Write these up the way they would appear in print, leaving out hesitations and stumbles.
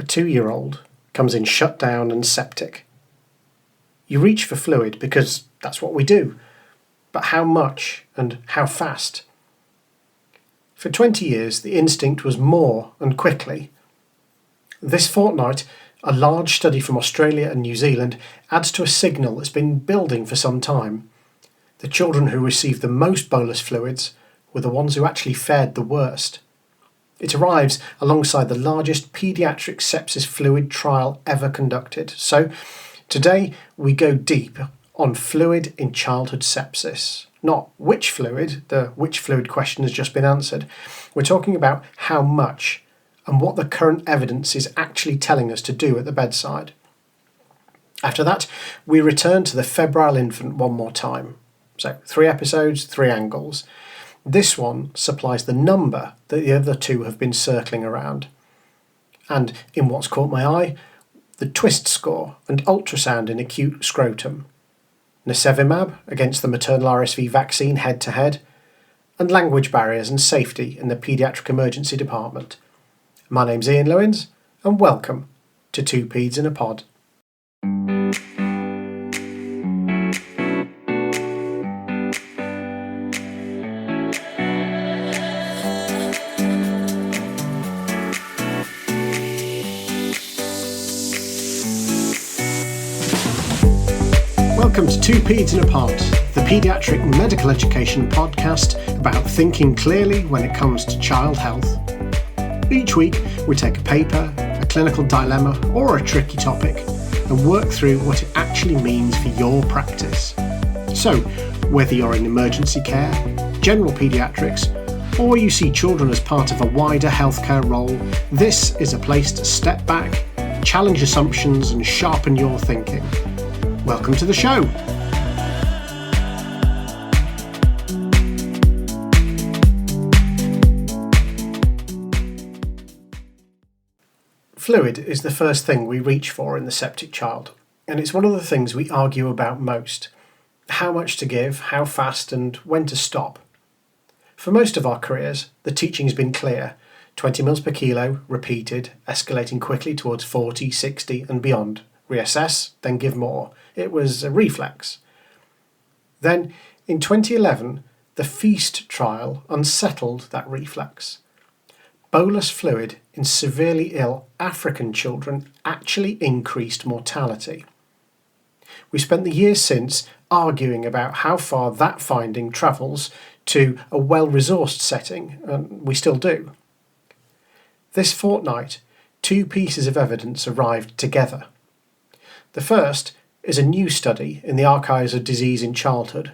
A 2-year-old comes in shut down and septic. You reach for fluid because that's what we do. But how much and how fast? For 20 years, the instinct was more and quickly. This fortnight, a large study from Australia and New Zealand adds to a signal that's been building for some time. The children who received the most bolus fluids were the ones who actually fared the worst. It arrives alongside the largest paediatric sepsis fluid trial ever conducted. So, today we go deep on fluid in childhood sepsis. Not which fluid, the which fluid question has just been answered. We're talking about how much and what the current evidence is actually telling us to do at the bedside. After that, we return to the febrile infant one more time. So 3 episodes, 3 angles. This one supplies the number that the other 2 have been circling around. And in what's caught my eye, the twist score and ultrasound in acute scrotum. Nirsevimab against the maternal RSV vaccine head-to-head, and language barriers and safety in the paediatric emergency department. My name's Ian Lewins, and welcome to 2 Paeds in a Pod. Welcome to 2 Paeds in a Pod, the paediatric medical education podcast about thinking clearly when it comes to child health. Each week, we take a paper, a clinical dilemma, or a tricky topic and work through what it actually means for your practice. So, whether you're in emergency care, general paediatrics, or you see children as part of a wider healthcare role, this is a place to step back, challenge assumptions, and sharpen your thinking. Welcome to the show. Fluid is the first thing we reach for in the septic child, and it's one of the things we argue about most. How much to give, how fast, and when to stop. For most of our careers, the teaching's been clear. 20 ml per kilo, repeated, escalating quickly towards 40, 60 and beyond. Reassess, then give more. It was a reflex. Then, in 2011, the FEAST trial unsettled that reflex. Bolus fluid in severely ill African children actually increased mortality. We spent the years since arguing about how far that finding travels to a well-resourced setting, and we still do. This fortnight, 2 pieces of evidence arrived together. The first is a new study in the Archives of Disease in Childhood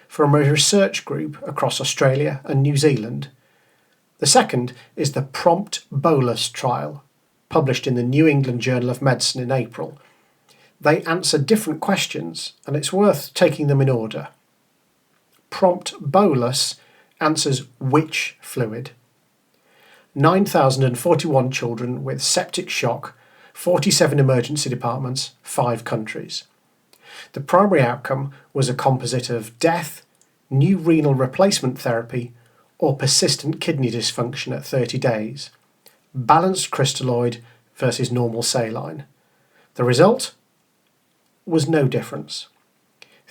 from a research group across Australia and New Zealand. The second is the PRoMPT BOLUS trial, published in the New England Journal of Medicine in April. They answer different questions, and it's worth taking them in order. PRoMPT BOLUS answers which fluid. 9,041 children with septic shock, 47 emergency departments, 5 countries. The primary outcome was a composite of death, new renal replacement therapy, or persistent kidney dysfunction at 30 days. Balanced crystalloid versus normal saline. The result was no difference.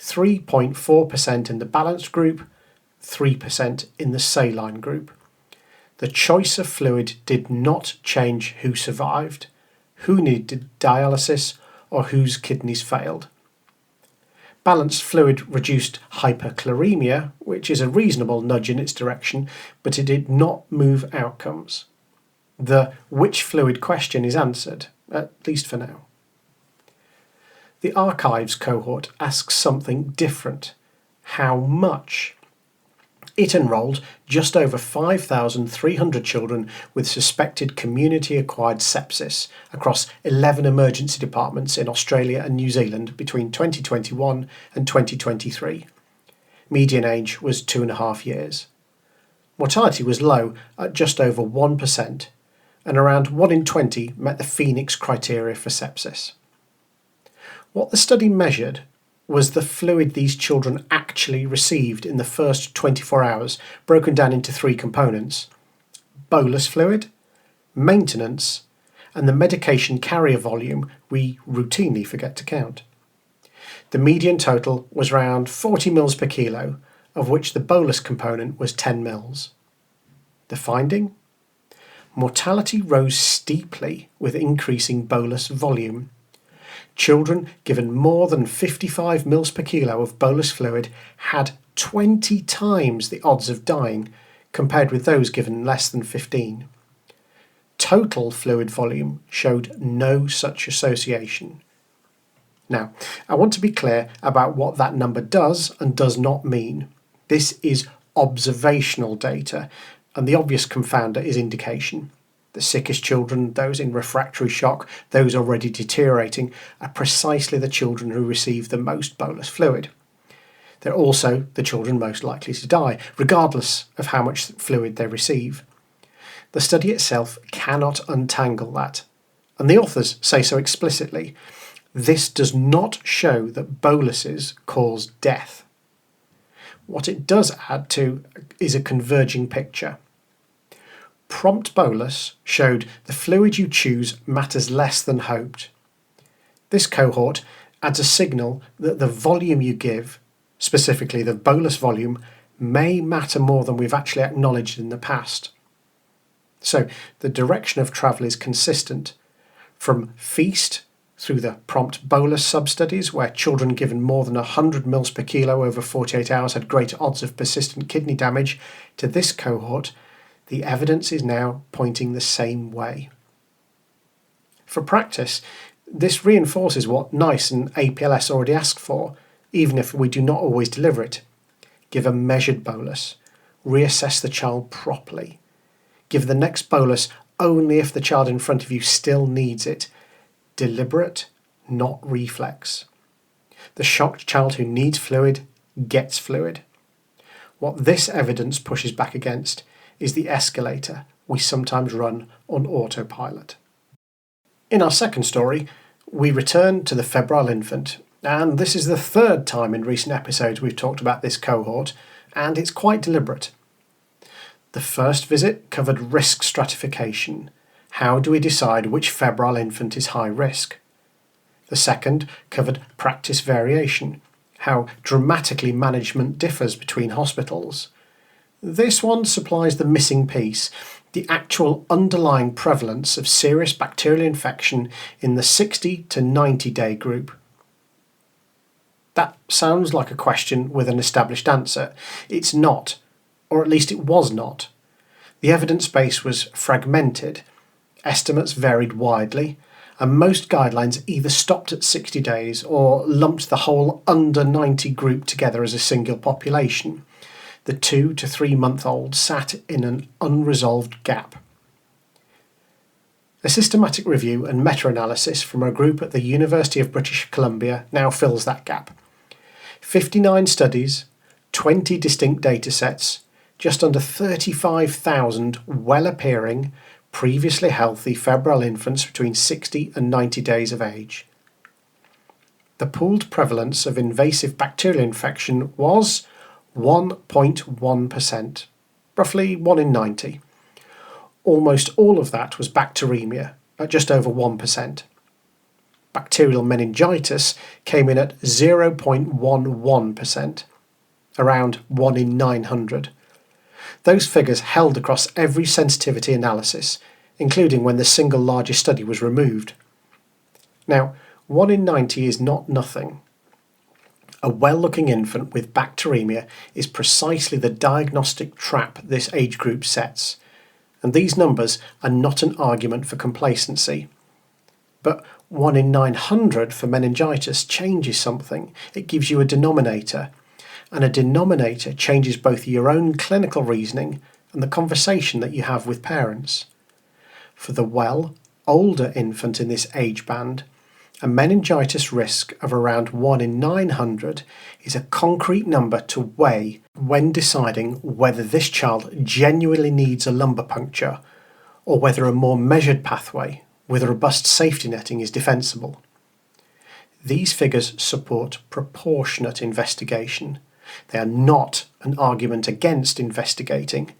3.4% in the balanced group, 3% in the saline group. The choice of fluid did not change who survived, who needed dialysis, or whose kidneys failed. Balanced fluid reduced hyperchloremia, which is a reasonable nudge in its direction, but it did not move outcomes. The which fluid question is answered, at least for now. The archives cohort asks something different. How much? It enrolled just over 5,300 children with suspected community-acquired sepsis across 11 emergency departments in Australia and New Zealand between 2021 and 2023. Median age was 2.5 years. Mortality was low at just over 1%, and around 1 in 20 met the Phoenix criteria for sepsis. What the study measured was the fluid these children actually received in the first 24 hours, broken down into 3 components: bolus fluid, maintenance, and the medication carrier volume we routinely forget to count. The median total was around 40 mils per kilo, of which the bolus component was 10 mils. The finding? Mortality rose steeply with increasing bolus volume. Children given more than 55 mils per kilo of bolus fluid had 20 times the odds of dying compared with those given less than 15. Total fluid volume showed no such association. Now, I want to be clear about what that number does and does not mean. This is observational data, and the obvious confounder is indication. The sickest children, those in refractory shock, those already deteriorating, are precisely the children who receive the most bolus fluid. They're also the children most likely to die, regardless of how much fluid they receive. The study itself cannot untangle that, and the authors say so explicitly. This does not show that boluses cause death. What it does add to is a converging picture. PRoMPT BOLUS showed the fluid you choose matters less than hoped. This cohort adds a signal that the volume you give, specifically the bolus volume, may matter more than we've actually acknowledged in the past. So the direction of travel is consistent. From FEAST through the PRoMPT BOLUS sub-studies, where children given more than 100 mils per kilo over 48 hours had greater odds of persistent kidney damage, to this cohort, the evidence is now pointing the same way. For practice, this reinforces what NICE and APLS already ask for, even if we do not always deliver it. Give a measured bolus. Reassess the child properly. Give the next bolus only if the child in front of you still needs it. Deliberate, not reflex. The shocked child who needs fluid gets fluid. What this evidence pushes back against is the escalator we sometimes run on autopilot. In our second story, we return to the febrile infant, and this is the third time in recent episodes we've talked about this cohort, and it's quite deliberate. The first visit covered risk stratification. How do we decide which febrile infant is high risk? The second covered practice variation, how dramatically management differs between hospitals. This one supplies the missing piece, the actual underlying prevalence of serious bacterial infection in the 60 to 90 day group. That sounds like a question with an established answer. It's not, or at least it was not. The evidence base was fragmented, estimates varied widely, and most guidelines either stopped at 60 days or lumped the whole under 90 group together as a single population. The 2 to 3 month olds sat in an unresolved gap. A systematic review and meta-analysis from a group at the University of British Columbia now fills that gap. 59 studies, 20 distinct datasets, just under 35,000 well-appearing, previously healthy febrile infants between 60 and 90 days of age. The pooled prevalence of invasive bacterial infection was 1.1%, roughly 1 in 90. Almost all of that was bacteremia, at just over 1%. Bacterial meningitis came in at 0.11%, around 1 in 900. Those figures held across every sensitivity analysis, including when the single largest study was removed. Now, 1 in 90 is not nothing. A well-looking infant with bacteremia is precisely the diagnostic trap this age group sets, and these numbers are not an argument for complacency. But 1 in 900 for meningitis changes something. It gives you a denominator, and a denominator changes both your own clinical reasoning and the conversation that you have with parents. For the older infant in this age band, a meningitis risk of around 1 in 900 is a concrete number to weigh when deciding whether this child genuinely needs a lumbar puncture or whether a more measured pathway with robust safety netting is defensible. These figures support proportionate investigation. They are not an argument against investigating.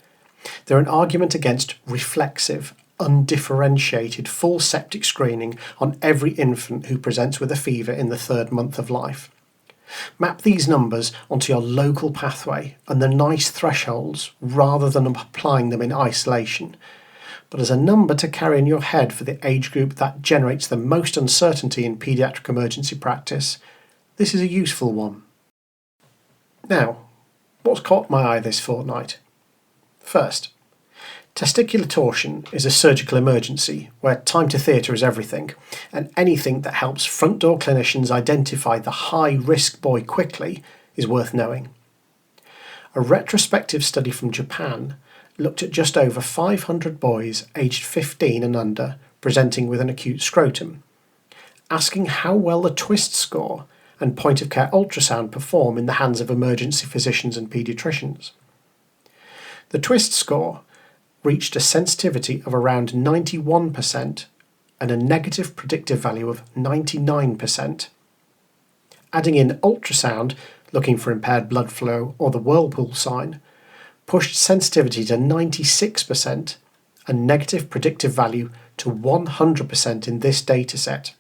They're an argument against reflexive, undifferentiated full septic screening on every infant who presents with a fever in the 3rd month of life. Map these numbers onto your local pathway and the NICE thresholds rather than applying them in isolation, but as a number to carry in your head for the age group that generates the most uncertainty in paediatric emergency practice, this is a useful one. Now, what's caught my eye this fortnight? First, testicular torsion is a surgical emergency where time to theatre is everything, and anything that helps front door clinicians identify the high-risk boy quickly is worth knowing. A retrospective study from Japan looked at just over 500 boys aged 15 and under presenting with an acute scrotum, asking how well the twist score and point-of-care ultrasound perform in the hands of emergency physicians and paediatricians. The twist score reached a sensitivity of around 91% and a negative predictive value of 99%. Adding in ultrasound, looking for impaired blood flow or the whirlpool sign, pushed sensitivity to 96% and negative predictive value to 100% in this dataset.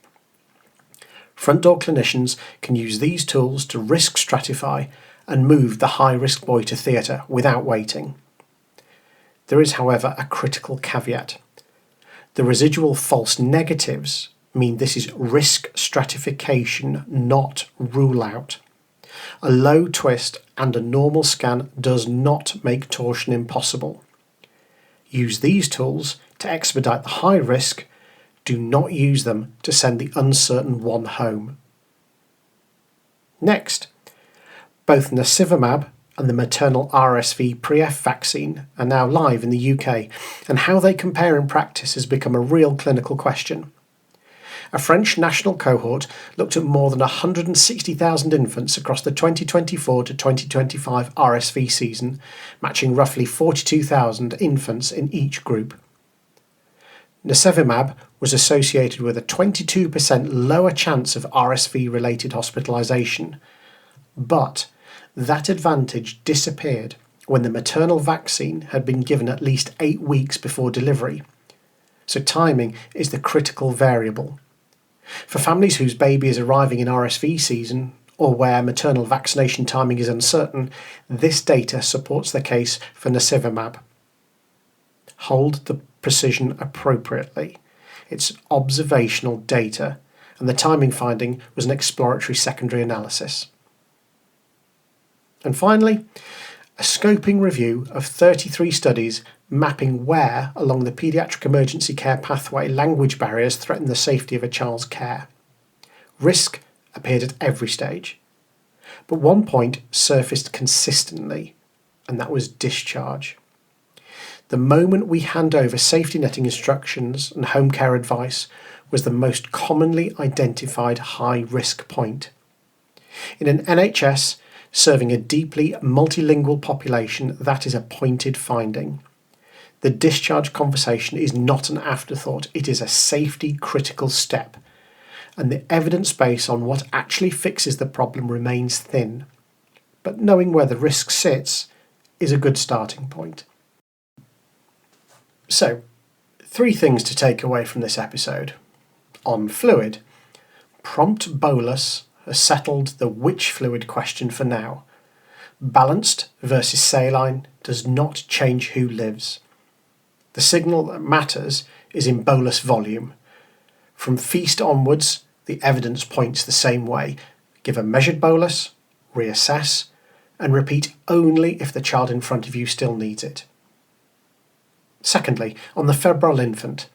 Front door clinicians can use these tools to risk stratify and move the high-risk boy to theatre without waiting. There is, however, a critical caveat. The residual false negatives mean this is risk stratification, not rule out. A low twist and a normal scan does not make torsion impossible. Use these tools to expedite the high risk. Do not use them to send the uncertain one home. Next, both nirsevimab and the maternal RSV pre-F vaccine are now live in the UK, and how they compare in practice has become a real clinical question. A French national cohort looked at more than 160,000 infants across the 2024 to 2025 RSV season, matching roughly 42,000 infants in each group. Nirsevimab was associated with a 22% lower chance of RSV-related hospitalisation, but that advantage disappeared when the maternal vaccine had been given at least 8 weeks before delivery, so timing is the critical variable. For families whose baby is arriving in RSV season, or where maternal vaccination timing is uncertain, this data supports the case for nirsevimab. Hold the precision appropriately. It's observational data, and the timing finding was an exploratory secondary analysis. And finally, a scoping review of 33 studies mapping where along the paediatric emergency care pathway language barriers threaten the safety of a child's care. Risk appeared at every stage, but one point surfaced consistently, and that was discharge. The moment we hand over safety netting instructions and home care advice was the most commonly identified high-risk point. In an NHS serving a deeply multilingual population, that is a pointed finding. The discharge conversation is not an afterthought, it is a safety-critical step, and the evidence base on what actually fixes the problem remains thin. But knowing where the risk sits is a good starting point. So, 3 things to take away from this episode. On fluid, PRoMPT BOLUS has settled the which fluid question for now. Balanced versus saline does not change who lives. The signal that matters is in bolus volume. From feast onwards, the evidence points the same way. Give a measured bolus, reassess, and repeat only if the child in front of you still needs it. Secondly, on the febrile infant.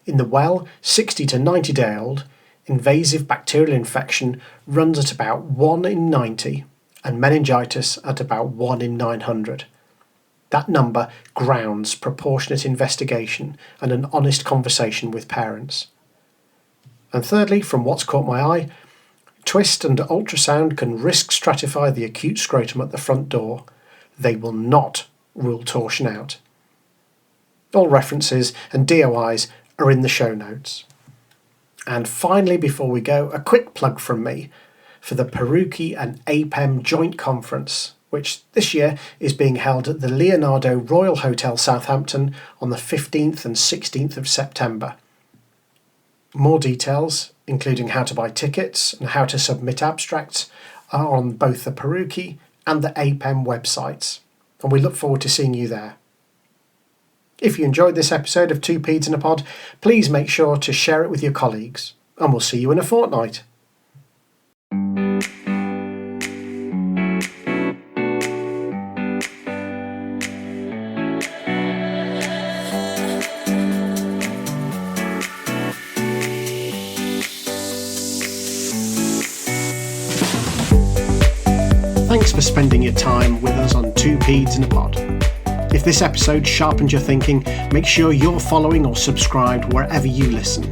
In the well 60 to 90 day old, invasive bacterial infection runs at about 1 in 90 and meningitis at about 1 in 900. That number grounds proportionate investigation and an honest conversation with parents. And thirdly, from what's caught my eye, twist and ultrasound can risk stratify the acute scrotum at the front door. They will not rule torsion out. All references and DOIs are in the show notes. And finally, before we go, a quick plug from me for the PRoMPT and APEM joint conference, which this year is being held at the Leonardo Royal Hotel Southampton on the 15th and 16th of September. More details, including how to buy tickets and how to submit abstracts, are on both the PRoMPT and the APEM websites, and we look forward to seeing you there. If you enjoyed this episode of Two Paeds in a Pod, please make sure to share it with your colleagues, and we'll see you in a fortnight. Thanks for spending your time with us on Two Paeds in a Pod. If this episode sharpened your thinking, make sure you're following or subscribed wherever you listen.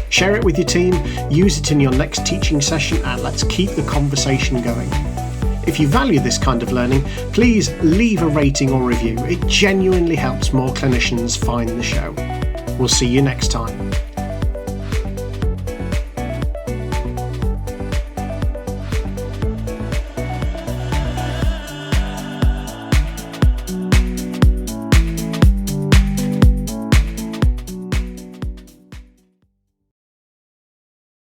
Share it with your team, use it in your next teaching session, and let's keep the conversation going. If you value this kind of learning, please leave a rating or review. It genuinely helps more clinicians find the show. We'll see you next time.